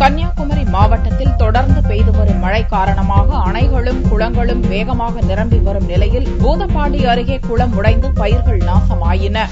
கன்னியாகுமரி மாவட்டத்தில் தொடர்ந்து பெய்து வரும் மழை காரணமாக அணைகளும் குளங்களும் வேகமாக நிரம்பி வரும் நிலையில் பூதப்பாண்டி அருகே குளம் உடைந்து பயிர்கள் நாசமாயின.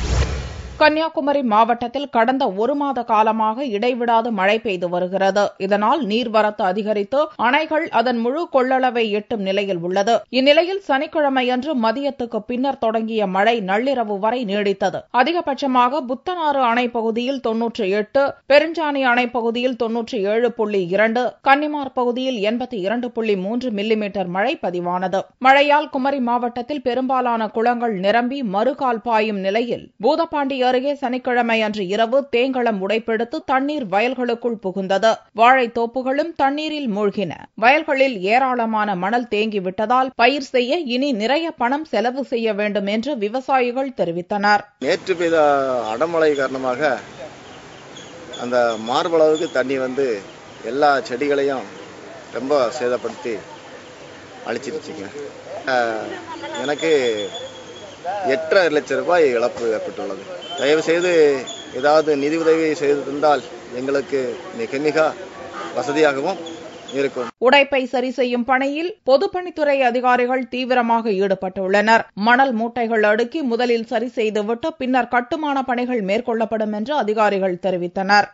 கன்னியாகுமரி மாவட்டத்தில் கடந்த ஒரு மாத காலமாக இடைவிடாது மழை பெய்து வருகிறது. இதனால் நீர்வரத்து அதிகரித்து அணைகள் அதன் முழு கொள்ளளவை எட்டும் நிலையில் உள்ளது. இந்நிலையில் சனிக்கிழமையன்று மதியத்துக்கு பின்னர் தொடங்கிய மழை நள்ளிரவு வரை நீடித்தது. அதிகபட்சமாக புத்தனாறு அணை பகுதியில் 98, பெருஞ்சாணி அணை பகுதியில் 97.2, கன்னிமார் பகுதியில் 82.3 மில்லிமீட்டர் மழை பதிவானது. மழையால் குமரி மாவட்டத்தில் பெரும்பாலான குளங்கள் நிரம்பி மறுகால் பாயும் நிலையில் பூதப்பாண்டி அருகே சனிக்கிழமை அன்று இரவு தேங்களம் உடைப்பெடுத்து தண்ணீர் வயல்களுக்குள் புகுந்தது. வாழைத்தோப்புகளும் தண்ணீரில் மூழ்கின. வயல்களில் ஏராளமான மணல் தேங்கிவிட்டதால் பயிர் செய்ய இனி நிறைய பணம் செலவு செய்ய வேண்டும் என்று விவசாயிகள் தெரிவித்தனர். நேற்று பெய்த அடமழை காரணமாக அந்த மார்பளவுக்கு தண்ணி வந்து எல்லா செடிகளையும் ரொம்ப சேதப்படுத்தி அழிச்சிருச்சுங்க. எனக்கு 8.5 லட்சம் ரூபாய் இழப்பு ஏற்பட்டுள்ளது. தயவு செய்து ஏதாவது நிதி உதவி செய்து தந்தால் எங்களுக்கு மிக மிக வசதியாகவும் இருக்கும். உடைப்பை சரி செய்யும் பணியில் பொதுப்பணித்துறை அதிகாரிகள் தீவிரமாக ஈடுபட்டுள்ளனர். மணல் மூட்டைகள் அடுக்கி முதலில் சரி செய்துவிட்டு பின்னர் கட்டுமான பணிகள் மேற்கொள்ளப்படும் என்று அதிகாரிகள் தெரிவித்தனர்.